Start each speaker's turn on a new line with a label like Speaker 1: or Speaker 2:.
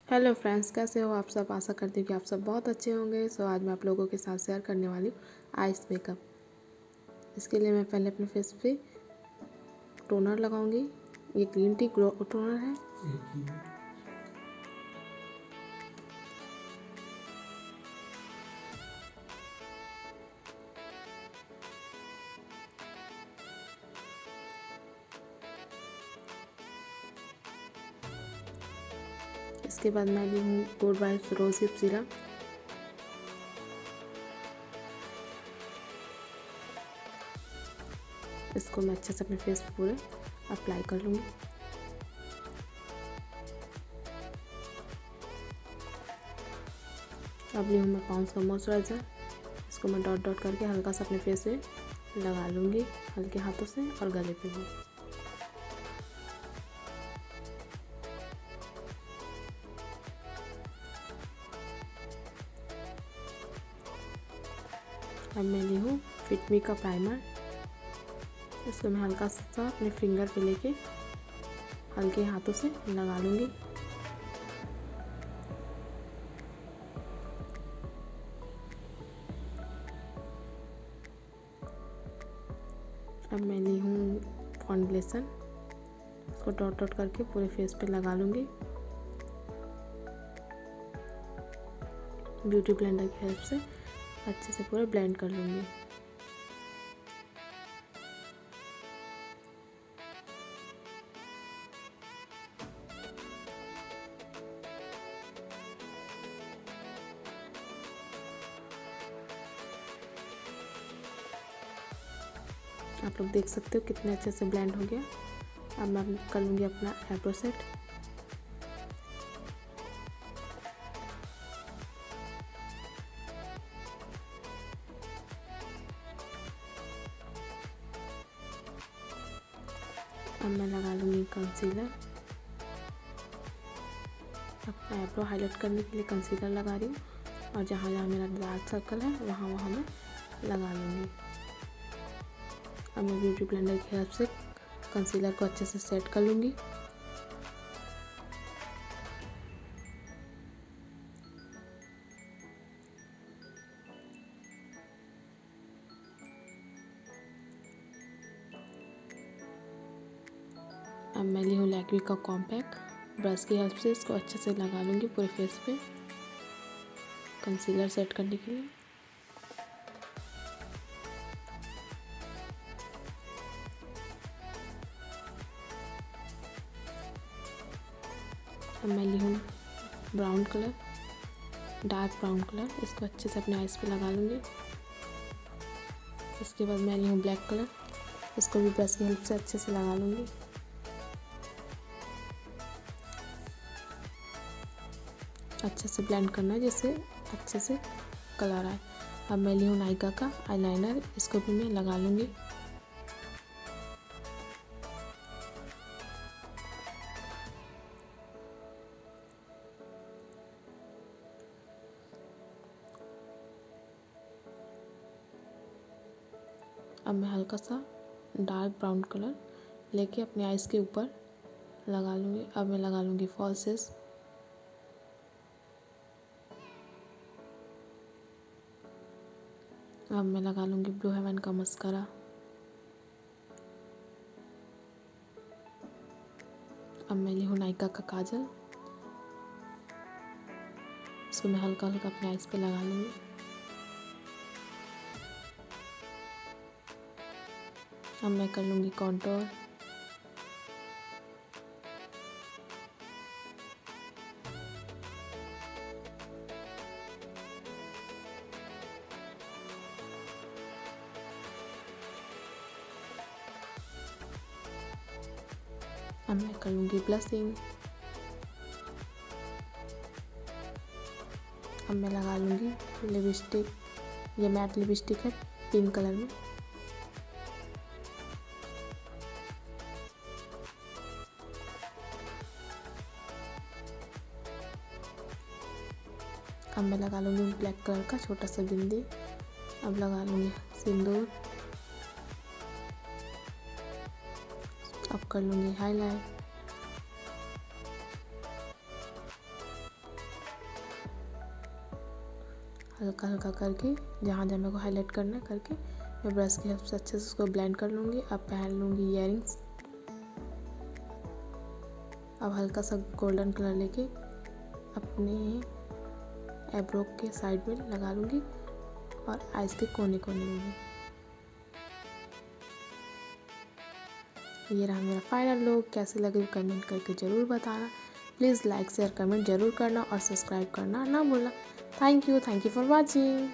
Speaker 1: Hello friends, कैसे हो आप सब। आशा करती हूँ कि आप सब बहुत अच्छे होंगे। सो आज मैं आप लोगों के साथ शेयर करने वाली हूँ आइस मेकअप। इसके लिए मैं पहले अपने फेस पे टोनर लगाऊंगी। ये ग्रीन टी ग्लो टोनर है। इसके बाद मैं ली हूँ good vibes rose hip serum. इसको मैं अच्छे से अपने फेस पे पूरे अप्लाई कर लूँगी। अब ली हूँ मैं पाउंड्स का मॉइस्चराइज़र। इसको मैं डॉट डॉट करके हल्का सा अपने फेस पे लगा लूँगी, हल्के हाथों से और गले पे भी। अब मैं ली हूँ फिट मी का प्राइमर। इसको मैं हल्का सा अपने फिंगर पे लेके हल्के हाथों से लगा लूँगी। अब मैं ली हूँ फाउंडेशन। इसको डॉट डॉट करके पूरे फेस पे लगा लूँगी। ब्यूटी ब्लेंडर की हेल्प से अच्छे से पूरा ब्लेंड कर लूँगी। आप लोग देख सकते हो कितने अच्छे से ब्लेंड हो गया। अब मैं कर लूँगी अपना आईब्रो सेट। अब मैं लगा लूँगी कंसीलर। अपना आईब्रो हाईलाइट करने के लिए कंसीलर लगा रही हूँ, और जहाँ जहाँ मेरा डार्क सर्कल है वहाँ वहाँ मैं लगा लूँगी। अब मैं ब्यूटी ब्लेंडर की हेल्प से कंसीलर को अच्छे से सेट कर लूँगी। अब मैं ली हूँ लैक्मे का कॉम्पैक्ट। ब्रश की हेल्प से इसको अच्छे से लगा लूँगी पूरे फेस पे कंसीलर सेट करने के लिए। अब मैं ली हूँ brown colour, dark brown colour. इसको अच्छे से अपने आइज़ पे लगा लूँगी। इसके बाद मैं ली हूँ ब्लैक कलर। इसको भी ब्रश की हेल्प से अच्छे से लगा लूँगी। अच्छे से ब्लेंड करना है जिससे अच्छे से कलर आए। अब मैं ली हूँ नायका का आईलाइनर। इसको भी मैं लगा लूँगी। अब मैं हल्का सा डार्क ब्राउन कलर लेके अपने आइज़ के ऊपर लगा लूँगी। अब मैं लगा लूँगी फॉल्सेस। अब मैं लगा लूँगी ब्लू हेवन का मस्कारा। अब मैं ली हूँ नायका का काजल। इसको मैं हल्का हल्का अपने आइज़ पे लगा लूँगी। अब मैं कर लूँगी कॉन्टोर। अब मैं कर लूँगी ब्लशिंग। अब मैं लगा लूँगी लिपस्टिक। ये मैट लिपस्टिक है पिंक कलर में। अब मैं लगा लूँगी ब्लैक कलर का छोटा सा बिंदी। अब लगा लूँगी सिंदूर। अब कर लूँगी हाईलाइट। हल्का हल्का करके जहाँ जहाँ मेरे को हाईलाइट करना है करके मैं ब्रश की हेल्प से अच्छे से उसको ब्लेंड कर लूँगी। अब पहन लूँगी ईयरिंग्स। अब हल्का सा गोल्डन कलर लेके अपने आईब्रो के साइड में लगा लूँगी और आइज के कोने कोने में भी। ये रहा मेरा फाइनल लुक। कैसे लगे कमेंट करके ज़रूर बताना। प्लीज़ लाइक शेयर कमेंट ज़रूर करना और सब्सक्राइब करना ना भूलना। Thank you for watching.